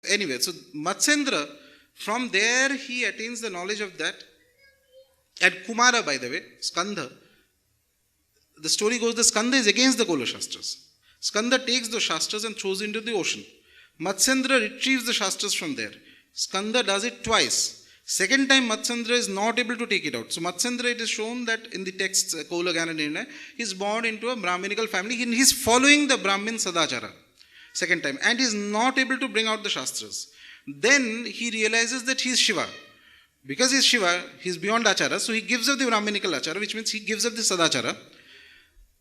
Anyway, so Matsyendra, from there he attains the knowledge of that. And Kumara, by the way, Skandha, the story goes the Skandha is against the Kola Shastras. Skandha takes the Shastras and throws into the ocean. Matsyendra retrieves the Shastras from there. Skandha does it twice. Second time, Matsyendra is not able to take it out. So, Matsyendra, it is shown that in the texts, Kola Gana Nirnaya, he is born into a Brahminical family. He is following the Brahmin Sadachara. Second time. And he is not able to bring out the Shastras. Then he realizes that he is Shiva. Because he is Shiva, he is beyond Achara. So, he gives up the Brahminical Achara, which means he gives up the Sadachara.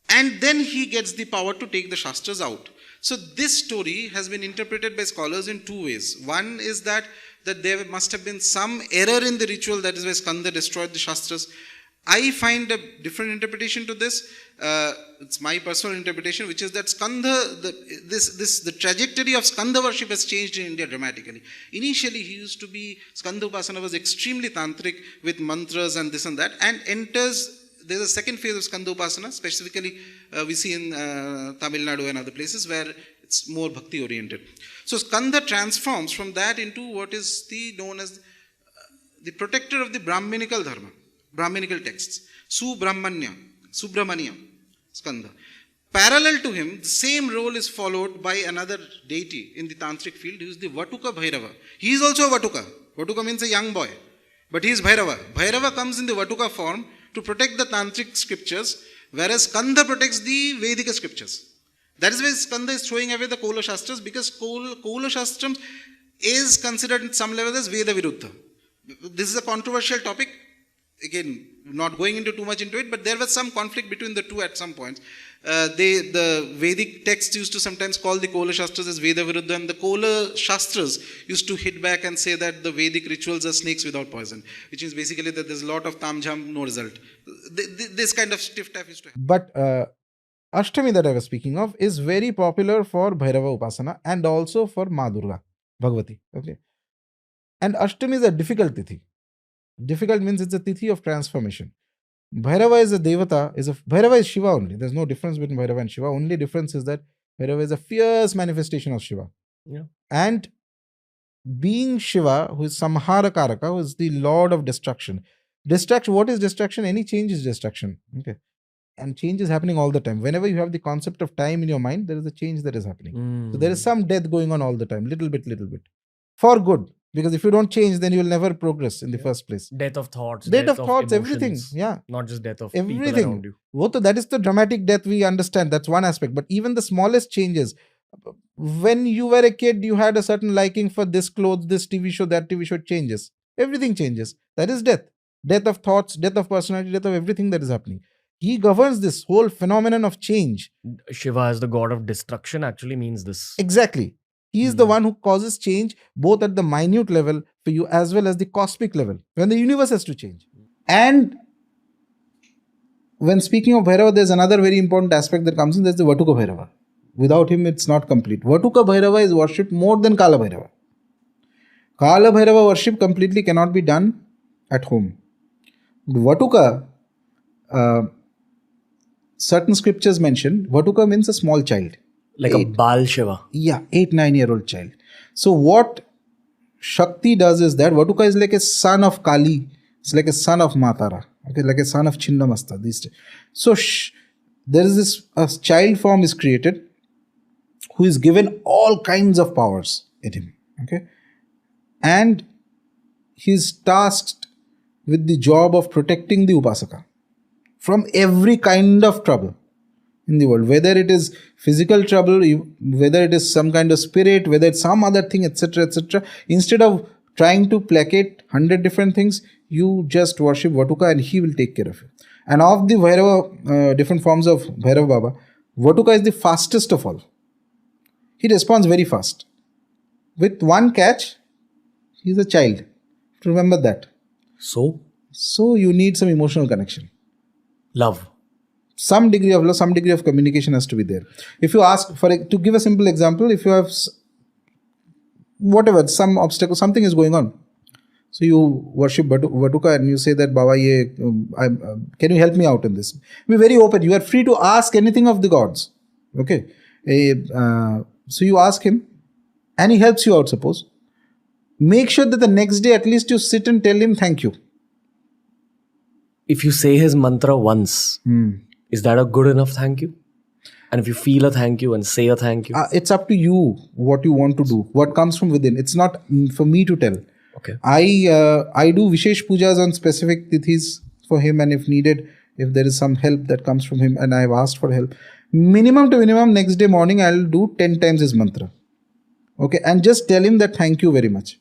And then he gets the power to take the Shastras out. So this story has been interpreted by scholars in two ways. One is that there must have been some error in the ritual, that is why Skanda destroyed the Shastras. I find a different interpretation to this. It's my personal interpretation, which is that Skanda, the trajectory of Skanda worship has changed in India dramatically. Initially, he used to be, Skanda Upasana was extremely tantric with mantras and this and that, and enters. There's a second phase of Skanda Upasana, specifically we see in Tamil Nadu and other places where it's more bhakti oriented. So Skanda transforms from that into what is known as the protector of the Brahminical dharma, Brahminical texts, Subramanya, Skanda. Parallel to him, the same role is followed by another deity in the tantric field, who is the Vatuka Bhairava. He is also a Vatuka. Vatuka means a young boy, but he is Bhairava. Bhairava comes in the Vatuka form to protect the tantric scriptures, whereas Skanda protects the Vedic scriptures. That is why Skanda is throwing away the Kola Shastras, because Kola Shastram is considered at some level as Veda Viruddha. This is a controversial topic. Again, not going into too much into it, but there was some conflict between the two at some points. The Vedic texts used to sometimes call the Kola Shastras as Veda Viruddha, and the Kola Shastras used to hit back and say that the Vedic rituals are snakes without poison, which means basically that there's a lot of tamjam, no result. This kind of stiff tap used to happen. But Ashtami that I was speaking of is very popular for Bhairava Upasana and also for Ma Durga, Bhagavati. Okay. And Ashtami is a difficult tithi. Difficult means it's a tithi of transformation. Bhairava is a devata, Bhairava is Shiva only. There's no difference between Bhairava and Shiva. Only difference is that Bhairava is a fierce manifestation of Shiva. Yeah. And being Shiva, who is Samhara Karaka, who is the Lord of destruction. Destruction, what is destruction? Any change is destruction. Okay. And change is happening all the time. Whenever you have the concept of time in your mind, there is a change that is happening. So there is some death going on all the time, little bit. For good. Because if you don't change, then you will never progress in the first place. Death of thoughts. Death of thoughts, emotions, everything. Yeah. Not just death of everything. people around you. That is the dramatic death we understand. That's one aspect. But even the smallest changes. When you were a kid, you had a certain liking for this clothes, this TV show, that TV show, changes. Everything changes. That is death. Death of thoughts, death of personality, death of everything that is happening. He governs this whole phenomenon of change. Shiva as the god of destruction actually means this. Exactly. He is the one who causes change both at the minute level for you as well as the cosmic level, when the universe has to change. And when speaking of Bhairava, there's another very important aspect that comes in. There's the Vatuka Bhairava. Without him, it's not complete. Vatuka Bhairava is worshipped more than Kala Bhairava. Kala Bhairava worship completely cannot be done at home. Vatuka, certain scriptures mention, Vatuka means a small child. Like a Baal Shiva. Yeah, 8-9-year-old child. So what Shakti does is that Vatuka is like a son of Kali. It's like a son of Matara. Okay, like a son of Chinnamasta. So there is this, a child form is created who is given all kinds of powers in him. Okay. And he is tasked with the job of protecting the Upasaka from every kind of trouble in the world, whether it is physical trouble, whether it is some kind of spirit, whether it's some other thing, etc., etc. Instead of trying to placate 100 different things, you just worship Vatuka and he will take care of you. And of the Bhairava, different forms of Bhairava Baba, Vatuka is the fastest of all. He responds very fast. With one catch, he is a child. Remember that. So you need some emotional connection. Love. Some degree of love, some degree of communication has to be there. If you ask, to give a simple example, if you have whatever, some obstacle, something is going on. So you worship Vatuka and you say that, Baba, can you help me out in this? Be very open. You are free to ask anything of the gods. Okay. So you ask him and he helps you out, suppose. make sure that the next day at least you sit and tell him thank you. If you say his mantra once, is that a good enough thank you? And if you feel a thank you and say a thank you? It's up to you what you want to do, what comes from within. It's not for me to tell. Okay. I do Vishesh Pujas on specific tithis for him, and if needed, if there is some help that comes from him and I have asked for help, minimum to minimum next day morning I'll do 10 times his mantra. Okay, and just tell him that thank you very much,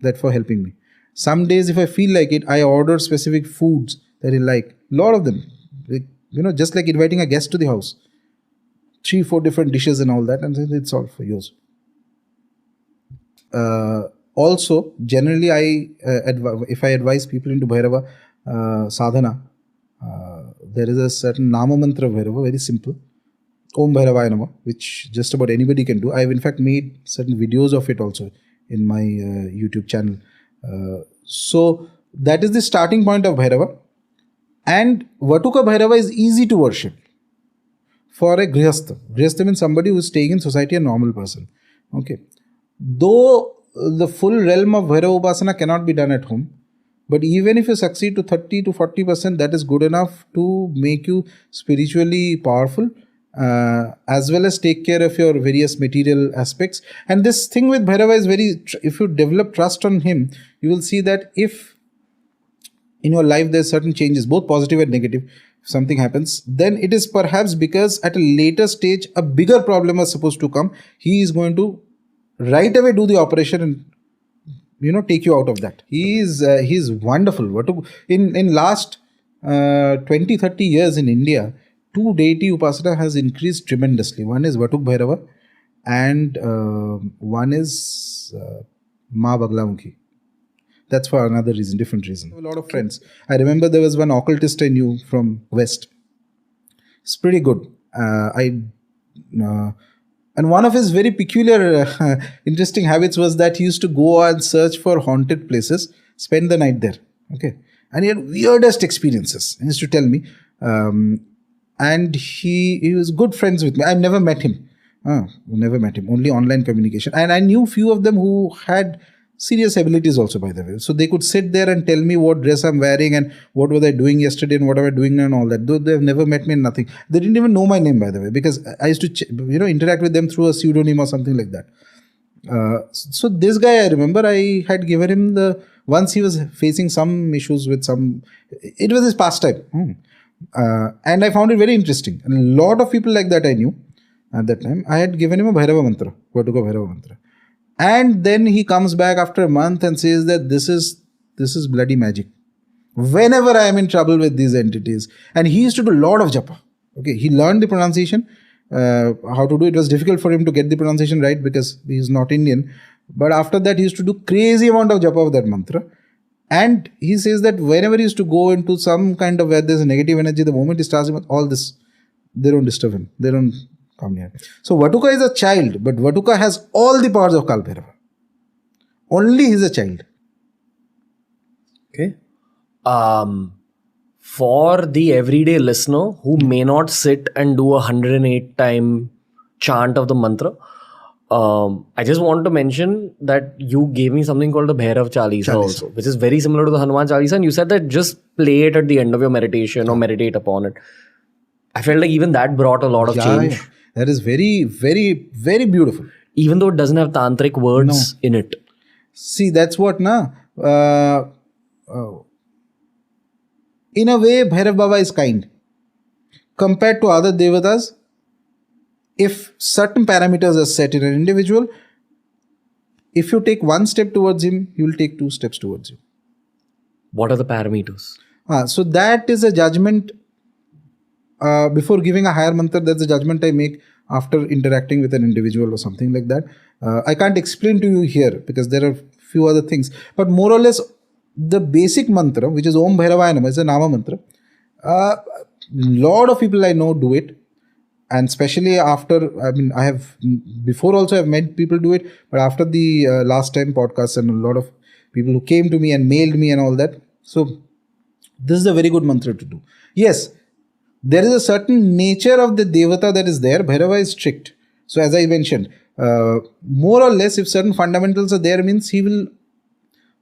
that for helping me. Some days if I feel like it, I order specific foods that he like. Lot of them, like, just like inviting a guest to the house. 3-4 different dishes and all that, and it's all for yours. Also, generally, if I advise people into Bhairava sadhana, there is a certain Nama mantra of Bhairava, very simple. Om Bhairavaya Namah, which just about anybody can do. I've in fact made certain videos of it also in my YouTube channel. So that is the starting point of Bhairava. And Vatuka Bhairava is easy to worship for a Grihastha. Grihastha means somebody who is staying in society, a normal person. Okay. Though the full realm of Bhairava Upasana cannot be done at home, but even if you succeed to 30 to 40%, that is good enough to make you spiritually powerful, as well as take care of your various material aspects. And this thing with Bhairava is if you develop trust on him, you will see that if in your life there's certain changes, both positive and negative, if something happens, then it is perhaps because at a later stage a bigger problem was supposed to come. He is going to right away do the operation and take you out of that. He's wonderful. In last 20-30 years in India, 2 deity upasana has increased tremendously. One is Vatuk Bhairava and one is Ma Baglamukhi. That's for another reason, different reason. A lot of friends. I remember there was one occultist I knew from West. It's pretty good. And one of his very peculiar, interesting habits was that he used to go and search for haunted places, spend the night there. Okay. And he had weirdest experiences. He used to tell me. And he was good friends with me. I've never met him. Only online communication. And I knew few of them who had serious abilities also, by the way. So they could sit there and tell me what dress I'm wearing and what was I doing yesterday and what am I doing now and all that. Though they have never met me and nothing. They didn't even know my name, by the way, because I used to interact with them through a pseudonym or something like that. So this guy, I remember I had given him once he was facing some issues with it was his pastime. And I found it very interesting. And a lot of people like that I knew at that time. I had given him a Bhairava mantra, Vatuka Bhairava mantra. And then he comes back after a month and says that this is bloody magic. Whenever I am in trouble with these entities, and he used to do a lot of japa. Okay, he learned the pronunciation, how to do it. It was difficult for him to get the pronunciation right because he is not Indian. But after that, he used to do crazy amount of japa of that mantra. And he says that whenever he used to go into some kind of where there's a negative energy, the moment he starts with all this, they don't disturb him. They don't come near. So Vatuka is a child, but Vatuka has all the powers of Kal Bhairava. Only he is a child. Okay. For the everyday listener who may not sit and do 108 time chant of the mantra, I just want to mention that you gave me something called the Bhairav Chalisa also, which is very similar to the Hanuman Chalisa, and you said that just play it at the end of your meditation or meditate upon it. I felt like even that brought a lot of change. Yeah. That is very, very, very beautiful. Even though it doesn't have tantric words in it. See, that's what, in a way, Bhairav Baba is kind. Compared to other devatas, if certain parameters are set in an individual, if you take one step towards him, he will take 2 steps towards you. What are the parameters? So that is a judgment. Before giving a higher mantra, that's a judgment I make after interacting with an individual or something like that. I can't explain to you here because there are few other things. But more or less, the basic mantra, which is Om Bhairavaya Namah, is a Nama mantra. Lot of people I know do it. And especially after, I have, before also I've met people do it. But after the last time podcast and a lot of people who came to me and mailed me and all that. So this is a very good mantra to do. Yes. There is a certain nature of the Devata that is there. Bhairava is strict. So as I mentioned, more or less if certain fundamentals are there means he will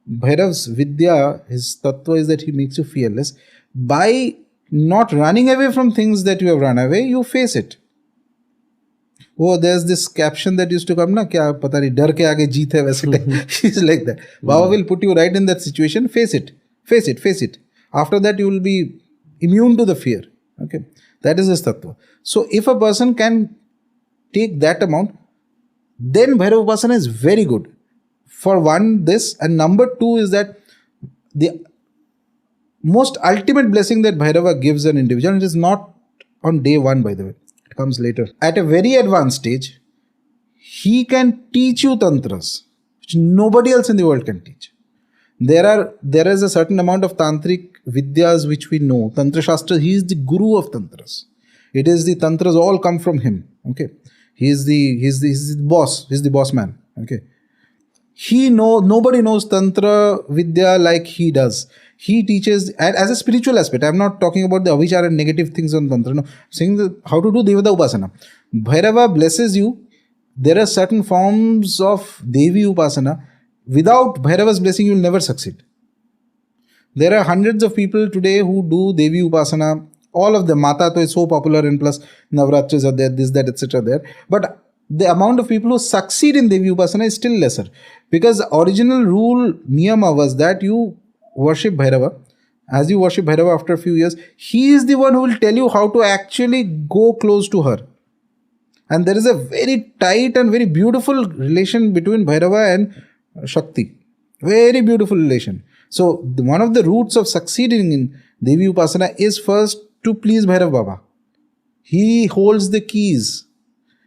Bhairav's Vidya, his tattva is that he makes you fearless. By not running away from things that you have run away, you face it. Oh, there's this caption that used to come, na, kya pata nahi, dar ke aage jeet hai, वैसे. He's like that. Baba will put you right in that situation, face it. Face it, face it. After that, you will be immune to the fear. Okay, that is his tattva. So, if a person can take that amount, then Bhairav Upasana is very good. For one, this, and number two is that the most ultimate blessing that Bhairava gives an individual, and it is not on day one, by the way, it comes later. At a very advanced stage, he can teach you tantras, which nobody else in the world can teach. There is a certain amount of tantric vidyas which we know. Tantra Shastra, he is the guru of tantras. It is the tantras all come from him. Okay, he is the boss. He is the boss man. Okay, nobody knows tantra vidya like he does. He teaches as a spiritual aspect. I am not talking about the avichar and negative things on tantra. No, I'm saying how to do Devata Upasana. Bhairava blesses you. There are certain forms of Devi Upasana. Without Bhairava's blessing, you will never succeed. There are hundreds of people today who do Devi Upasana. All of them, Mata to is so popular, and plus Navratris are there, this, that, etc. there. But the amount of people who succeed in Devi Upasana is still lesser. Because the original rule, niyama, was that you worship Bhairava. As you worship Bhairava after a few years, he is the one who will tell you how to actually go close to her. And there is a very tight and very beautiful relation between Bhairava and Shakti. Very beautiful relation. So, one of the roots of succeeding in Devi Upasana is first to please Bhairav Baba. He holds the keys.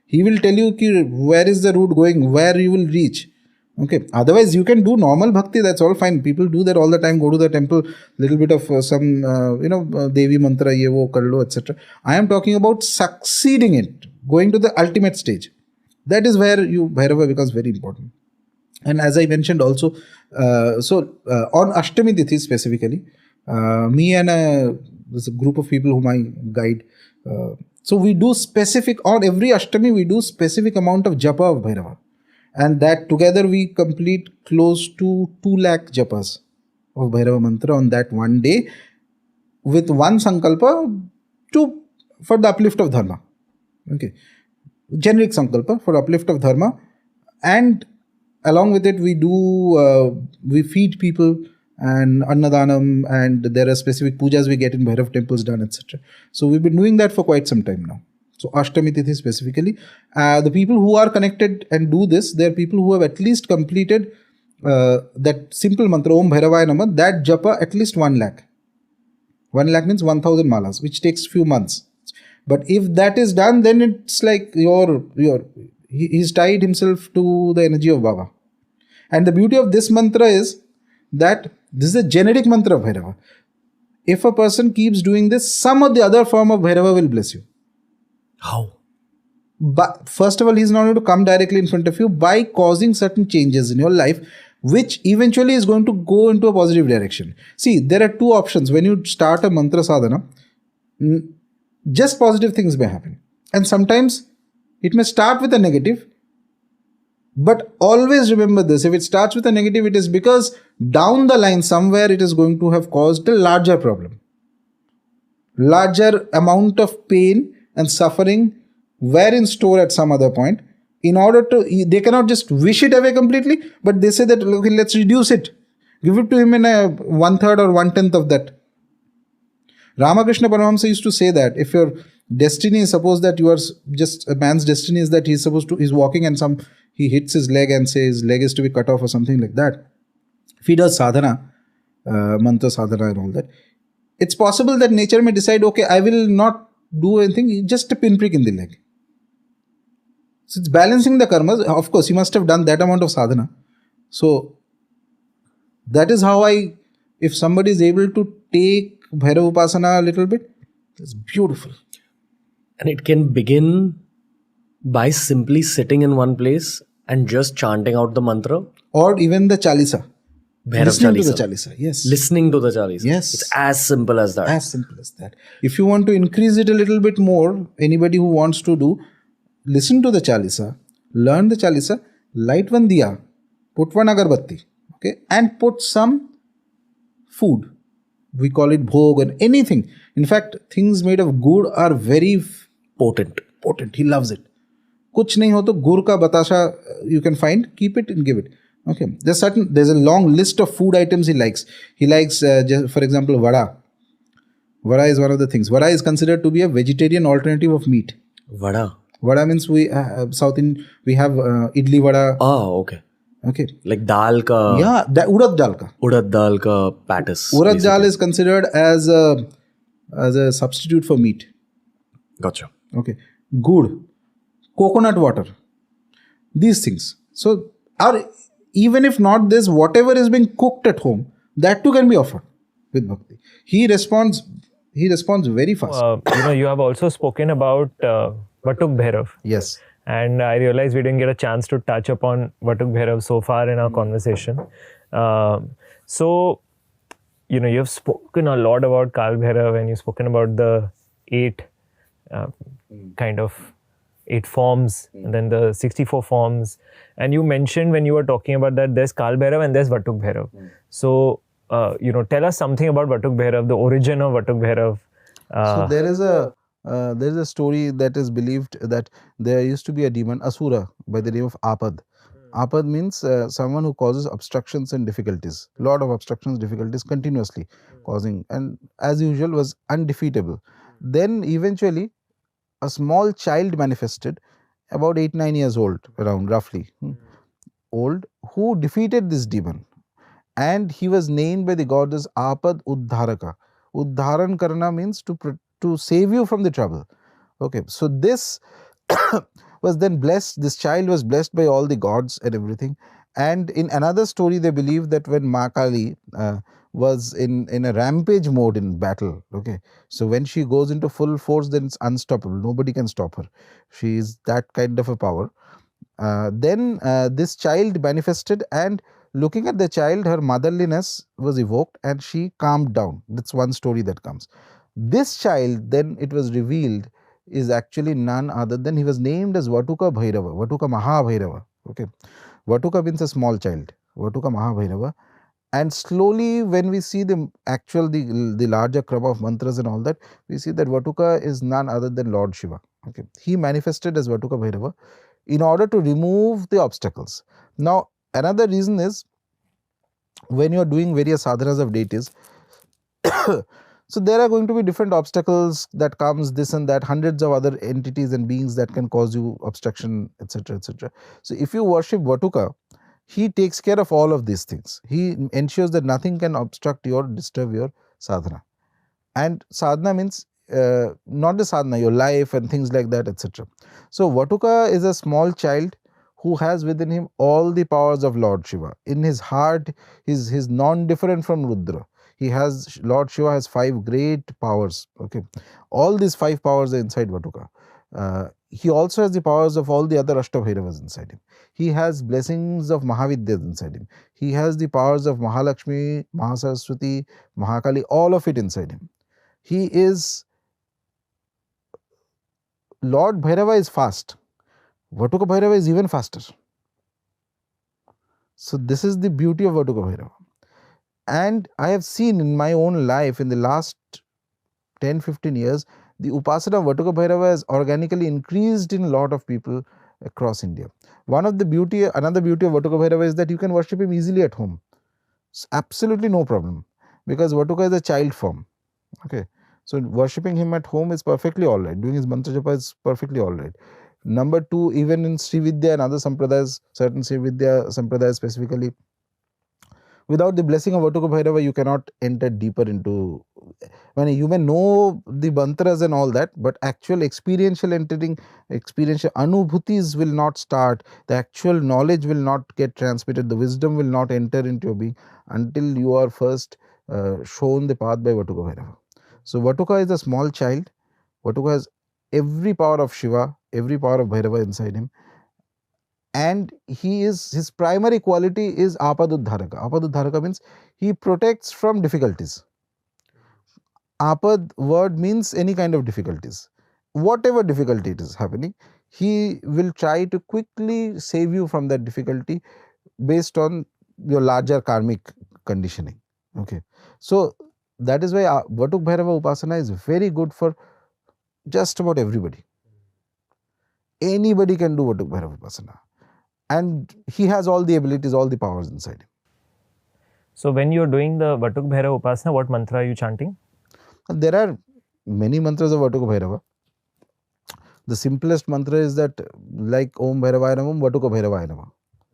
He will tell you where is the route going, where you will reach. Okay. Otherwise, you can do normal bhakti, that's all fine. People do that all the time, go to the temple, little bit of some, Devi mantra, ye wo karlo, etc. I am talking about succeeding it, going to the ultimate stage. That is where Bhairava becomes very important. And as I mentioned also, on Ashtami Tithi specifically, me and there's a group of people whom I guide. So we do specific, on every Ashtami we do specific amount of japa of Bhairava. And that together we complete close to 2 lakh japas of Bhairava mantra on that one day, with one sankalpa for the uplift of dharma. Okay, generic sankalpa for uplift of dharma, and along with it we feed people and annadanam, and there are specific pujas we get in Bhairav temples done, etc. So we've been doing that for quite some time now. So Ashtami Tithi specifically, the people who are connected and do this, they are people who have at least completed that simple mantra Om Bhairavaya Namah, that japa at least 1 lakh. 1 lakh means 1000 malas, which takes few months. But if that is done, then it's like he's tied himself to the energy of Baba. And the beauty of this mantra is that this is a generic mantra of Bhairava. If a person keeps doing this, some of the other form of Bhairava will bless you. How? But first of all, he's not going to come directly in front of you by causing certain changes in your life, which eventually is going to go into a positive direction. See, there are two options. When you start a mantra sadhana, just positive things may happen. And sometimes it may start with a negative. But always remember this, if it starts with a negative, it is because down the line somewhere it is going to have caused a larger problem. Larger amount of pain and suffering were in store at some other point. In order to, they cannot just wish it away completely, but they say that, okay, let's reduce it. Give it to him in a 1/3 or 1/10 of that. Ramakrishna Paramahamsa used to say that if your destiny is, suppose that you are just, a man's destiny is that he's walking and he hits his leg and says his leg is to be cut off or something like that. If he does sadhana, mantra sadhana and all that, it's possible that nature may decide, okay, I will not do anything, just a pinprick in the leg. So it's balancing the karmas. Of course, he must have done that amount of sadhana. So that is how if somebody is able to take Bhairav Upasana a little bit, it's beautiful. And it can begin by simply sitting in one place and just chanting out the mantra. Or even the Chalisa. Bhairav Listening Chalisa. to the Chalisa, yes. Listening to the Chalisa. Yes. It's as simple as that. As simple as that. If you want to increase it a little bit more, anybody who wants to do, listen to the Chalisa, learn the Chalisa, light one diya, put one agarbatti. okay, and put some food. We call it bhog or anything. In fact, things made of gur are very Potent. potent. He loves it. कुछ नहीं हो तो गुड़ का बताशा you can find, keep it and give it. Okay, there's a long list of food items he likes. He likes, for example, vada. Vada is one of the things. Vada is considered to be a vegetarian alternative of meat. Vada. Vada means we we have idli vada. Oh, okay. Okay. Like dal ka. Yeah, urad dal ka. Urad dal ka patties. Urad dal is considered as a substitute for meat. Gotcha. Okay. Good. Coconut water. These things. So, even if not this, whatever is being cooked at home, that too can be offered with bhakti. He responds very fast. You have also spoken about Batuk Bhairav. Yes. And I realized we didn't get a chance to touch upon Batuk Bhairav so far in our conversation. So, you've spoken a lot about Kal Bhairav and you've spoken about the 8 8 forms and then the 64 forms. And you mentioned when you were talking about that there's Kal Bhairav and there's Batuk Bhairav. So, tell us something about Batuk Bhairav, the origin of Batuk Bhairav. So there is a story that is believed that there used to be a demon, Asura, by the name of Apad. Apad means someone who causes obstructions and difficulties. Lot of obstructions, difficulties continuously causing, and as usual was undefeatable. Then eventually a small child manifested, about 8-9 years old, around roughly, old, who defeated this demon. And he was named by the goddess Apad Uddharaka. Uddharan karna means to save you from the trouble. Okay, so this was then blessed, this child was blessed by all the gods and everything. And in another story, they believe that when Ma Kali was in a rampage mode in battle, okay, so when she goes into full force, then it's unstoppable. Nobody can stop her. She is that kind of a power. Then this child manifested, and looking at the child, her motherliness was evoked and she calmed down. That's one story that comes. This child, then it was revealed, is actually none other than, he was named as Vatuka Bhairava, Vatuka Maha Bhairava. Okay, Vatuka means a small child, Vatuka Maha Bhairava. And slowly, when we see the larger krama of mantras and all that, we see that Vatuka is none other than Lord Shiva. Okay, he manifested as Vatuka Bhairava in order to remove the obstacles. Now, another reason is, when you are doing various sadhanas of deities, so there are going to be different obstacles that comes, this and that, hundreds of other entities and beings that can cause you obstruction, etc., etc. So if you worship Vatuka, he takes care of all of these things. He ensures that nothing can obstruct or disturb your sadhana. And sadhana means not the sadhana, your life and things like that, etc. So Vatuka is a small child who has within him all the powers of Lord Shiva. In his heart, he's non-different from Rudra. Lord Shiva has 5 great powers. Okay, all these 5 powers are inside Vatuka. He also has the powers of all the other Ashtabhairavas inside him. He has blessings of Mahavidyas inside him. He has the powers of Mahalakshmi, Mahasaraswati, Mahakali, all of it inside him. He is, Lord Bhairava is fast. Vatuka Bhairava is even faster. So this is the beauty of Vatuka Bhairava. And I have seen in my own life in the last 10-15 years, the upasana of Vatuka Bhairava has organically increased in a lot of people across India. Another beauty of Vatuka Bhairava is that you can worship him easily at home. It's absolutely no problem, because Vatuka is a child form. Okay, so worshipping him at home is perfectly alright. Doing his mantra japa is perfectly alright. Number 2, even in Sri Vidya and other sampradayas, certain Sri Vidya sampradayas specifically, without the blessing of Vatuka Bhairava, you cannot enter deeper into. You may know the mantras and all that, but actual experiential anubhutis will not start. The actual knowledge will not get transmitted. The wisdom will not enter into your being until you are first shown the path by Vatuka Bhairava. So Vatuka is a small child. Vatuka has every power of Shiva, every power of Bhairava inside him. And his primary quality is Apaduddharaka. Apaduddharaka means he protects from difficulties. Apad word means any kind of difficulties. Whatever difficulty it is happening, he will try to quickly save you from that difficulty based on your larger karmic conditioning. Okay, so that is why Vatuk Bhairava Upasana is very good for just about everybody. Anybody can do Vatuk Bhairava Upasana, and he has all the abilities, all the powers inside him. So when you're doing the Batuk Bhairava Upasana, what mantra are you chanting? And there are many mantras of Vatuk Bhairava. The simplest mantra is that, like Om Bhairavaya Namam, Vatuka Bhairavaya Namam.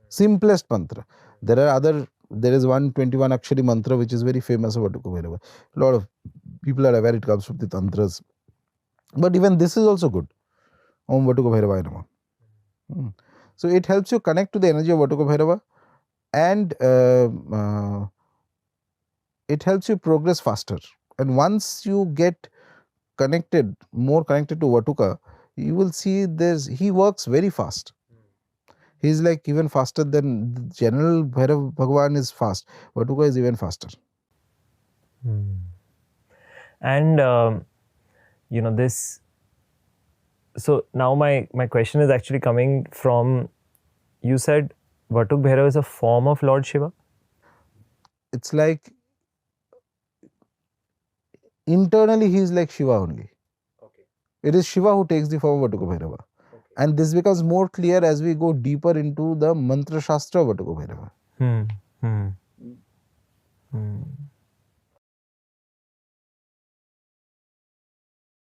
Simplest mantra. There is 121 Akshari mantra which is very famous of Vatuka Bhairava. A lot of people are aware it comes from the tantras. But even this is also good. Om Vatuka Bhairavaya Namam. So it helps you connect to the energy of Vatuka Bhairava, and it helps you progress faster. And once you get connected, more connected to Vatuka, you will see he works very fast. He is like even faster than the general Bhairav Bhagwan is fast. Vatuka is even faster. And this. So now my question is actually coming from, you said Vatuk Bhairava is a form of Lord Shiva? It's like internally he is like Shiva only. It is Shiva who takes the form of Vatuka Bhairava. And this becomes more clear as we go deeper into the Mantra Shastra of Vatuka Bhairava.